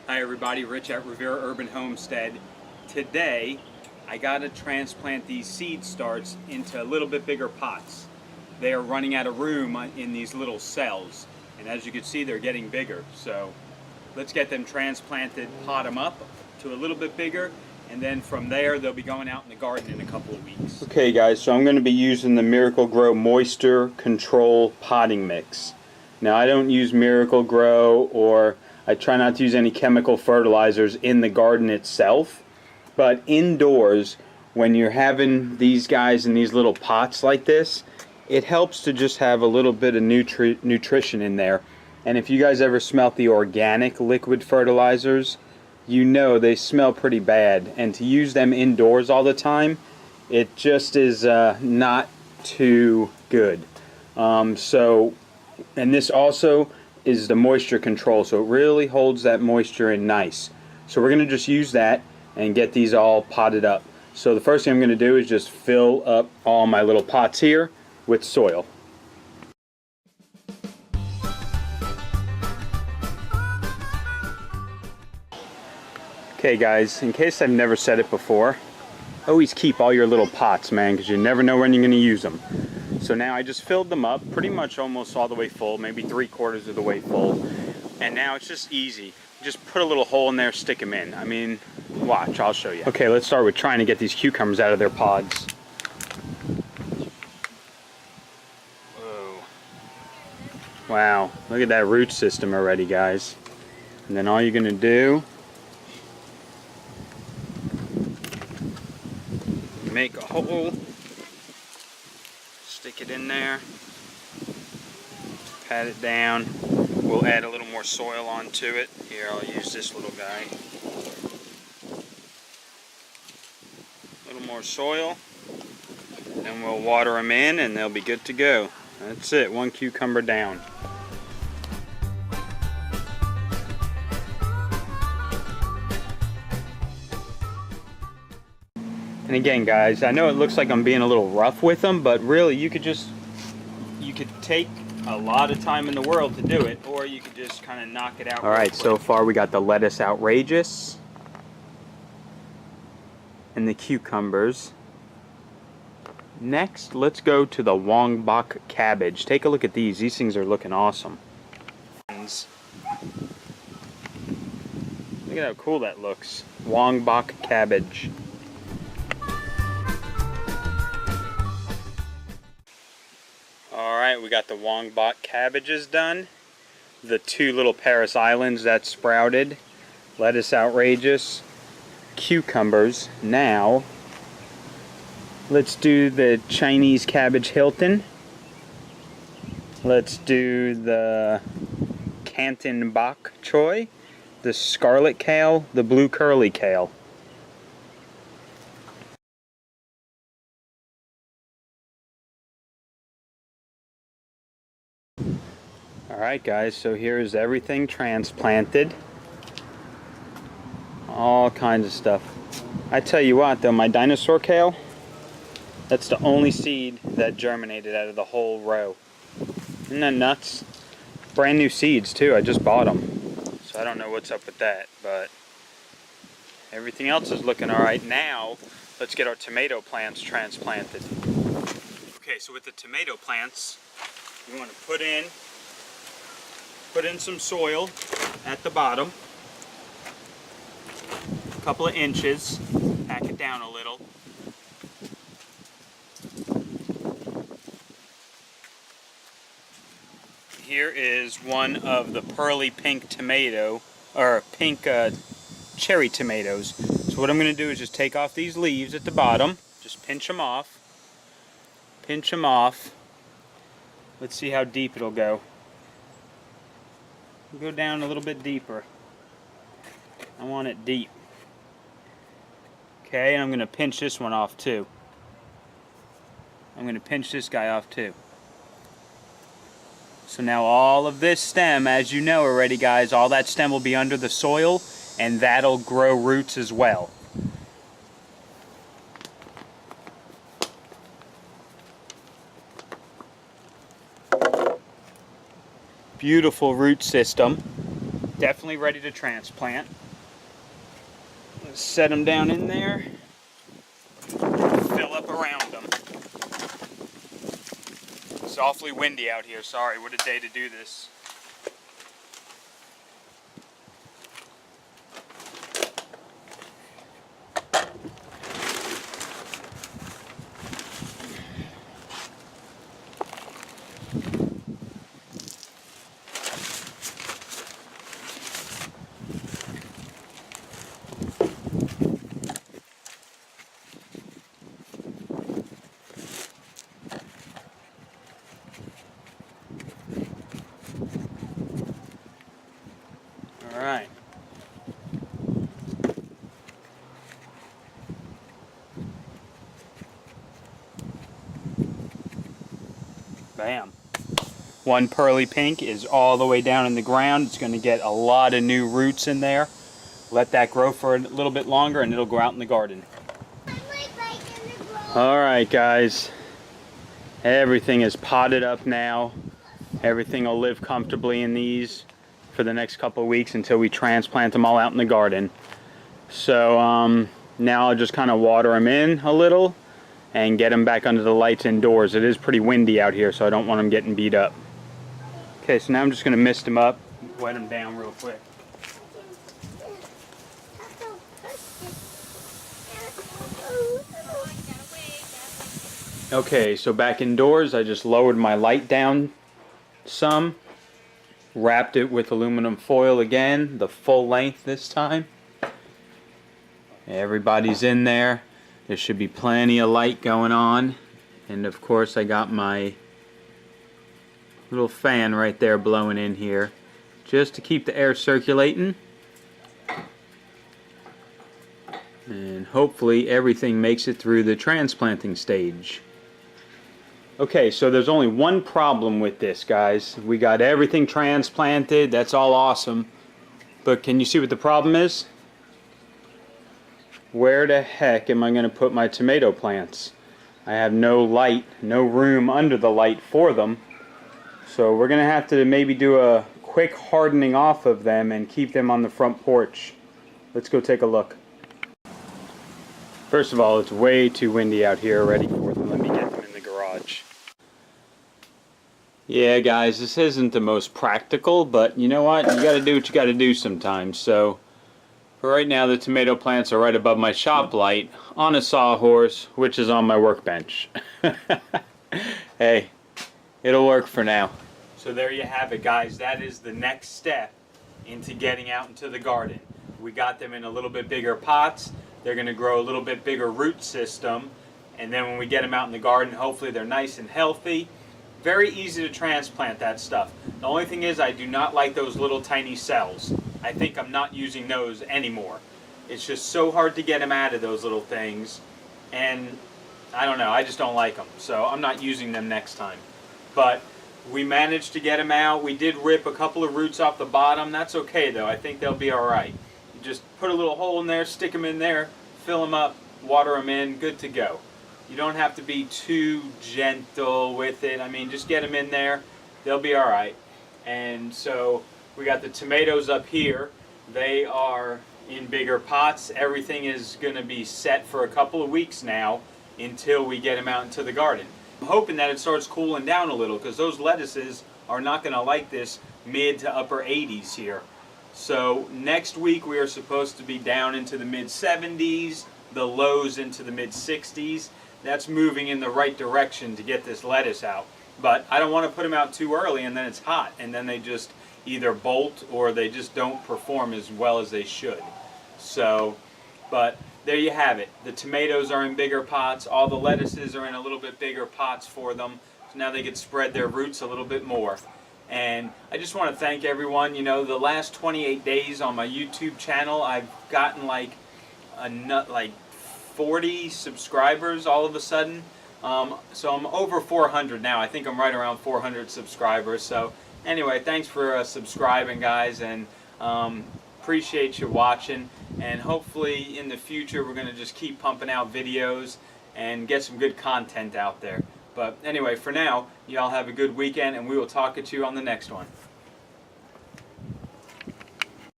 Hi everybody, Rich at Rivera Urban Homestead. Today I got to transplant these seed starts into a little bit bigger pots. They are running out of room in these little cells, and as you can see they're getting bigger. So let's get them transplanted, pot them up to a little bit bigger, and then from there they'll be going out in the garden in a couple of weeks. Okay guys, so I'm going to be using the Miracle-Gro Moisture Control Potting Mix. Now I don't use Miracle-Gro, or I try not to use any chemical fertilizers in the garden itself, but indoors when you're having these guys in these little pots like this, it helps to just have a little bit of nutrition in there. And if you guys ever smelt the organic liquid fertilizers, you know they smell pretty bad, and to use them indoors all the time, it just is not too good. And this also is the moisture control, so it really holds that moisture in nice. So we're going to just use that and get these all potted up. So the first thing I'm going to do is just fill up all my little pots here with soil. Okay guys, in case I've never said it before, always keep all your little pots, man, because you never know when you're going to use them. So now I just filled them up pretty much almost all the way full, maybe 3/4 of the way full. And now it's just easy. Just put a little hole in there, stick them in. I mean, watch, I'll show you. Okay, let's start with trying to get these cucumbers out of their pods. Whoa. Wow, look at that root system already, guys. And then all you're gonna do, make a hole, stick it in there, pat it down. We'll add a little more soil onto it. Here, I'll use this little guy. A little more soil, and we'll water them in and they'll be good to go. That's it, one cucumber down. And again guys, I know it looks like I'm being a little rough with them, but really you could take a lot of time in the world to do it, or you could just kind of knock it out. Alright, so far we got the lettuce outrageous and the cucumbers. Next, let's go to the Wong-bok cabbage. Take a look at these. These things are looking awesome. Look at how cool that looks. Wong-bok cabbage. Alright, we got the Wong-bok cabbages done. The two little Paris Islands that sprouted. Lettuce outrageous. Cucumbers. Now, let's do the Chinese cabbage Hilton. Let's do the Canton bok choy. The scarlet kale. The blue curly kale. Alright guys, so here's everything transplanted. All kinds of stuff. I tell you what though, my dinosaur kale, that's the only seed that germinated out of the whole row. Isn't that nuts? Brand new seeds too, I just bought them. So I don't know what's up with that, but everything else is looking alright. Now, let's get our tomato plants transplanted. Okay, so with the tomato plants, you want to put in some soil at the bottom, a couple of inches, pack it down a little. Here is one of the pearly pink tomato, or pink cherry tomatoes. So what I'm going to do is just take off these leaves at the bottom, just pinch them off. Pinch them off. Let's see how deep it'll go. Go down a little bit deeper. I want it deep. Okay, and I'm going to pinch this one off too. I'm going to pinch this guy off too. So now all of this stem, as you know already guys, all that stem will be under the soil, and that'll grow roots as well. Beautiful root system. definitely ready to transplant. Let's set them down in there, fill up around them. It's awfully windy out here, sorry, what a day to do this. All right. Bam. One pearly pink is all the way down in the ground. It's going to get a lot of new roots in there. Let that grow for a little bit longer and it'll go out in the garden. All right, guys. Everything is potted up now. Everything will live comfortably in these for the next couple of weeks until we transplant them all out in the garden. So now I'll just kind of water them in a little and get them back under the lights indoors. It is pretty windy out here, so I don't want them getting beat up. Okay, so now I'm just going to mist them up, wet them down real quick. Okay, so back indoors, I just lowered my light down some. Wrapped it with aluminum foil again, the full length this time. Everybody's in there. There should be plenty of light going on. And of course I got my little fan right there blowing in here just to keep the air circulating. And hopefully everything makes it through the transplanting stage. Okay, so there's only one problem with this, guys. We got everything transplanted, that's all awesome. But can you see what the problem is? Where the heck am I going to put my tomato plants? I have no light, no room under the light for them. So we're going to have to maybe do a quick hardening off of them and keep them on the front porch. Let's go take a look. First of all, it's way too windy out here already for them. Let me get them in the garage. Yeah, guys, this isn't the most practical, but you know what? You got to do what you got to do sometimes. So for right now, the tomato plants are right above my shop light on a sawhorse, which is on my workbench. Hey, it'll work for now. So there you have it, guys. That is the next step into getting out into the garden. We got them in a little bit bigger pots. They're going to grow a little bit bigger root system. And then when we get them out in the garden, hopefully they're nice and healthy. Very easy to transplant that stuff. The only thing is I do not like those little tiny cells. I think I'm not using those anymore. It's just so hard to get them out of those little things. And I don't know, I just don't like them. So I'm not using them next time. But we managed to get them out. We did rip a couple of roots off the bottom. That's okay though. I think they'll be alright. Just put a little hole in there, stick them in there, fill them up, water them in, good to go. You don't have to be too gentle with it. I mean, just get them in there. They'll be all right. And so we got the tomatoes up here. They are in bigger pots. Everything is going to be set for a couple of weeks now until we get them out into the garden. I'm hoping that it starts cooling down a little because those lettuces are not going to like this mid to upper 80s here. So next week we are supposed to be down into the mid 70s, the lows into the mid 60s. That's moving in the right direction to get this lettuce out. But I don't want to put them out too early and then it's hot and then they just either bolt or they just don't perform as well as they should. So, but there you have it. The tomatoes are in bigger pots. All the lettuces are in a little bit bigger pots for them. So now they can spread their roots a little bit more. And I just want to thank everyone. You know, the last 28 days on my YouTube channel, I've gotten like 40 subscribers all of a sudden. So I'm over 400 now. I think I'm right around 400 subscribers. So anyway, thanks for subscribing, guys, and appreciate you watching. And hopefully in the future we're going to just keep pumping out videos and get some good content out there. But anyway, for now, y'all have a good weekend, and we will talk to you on the next one.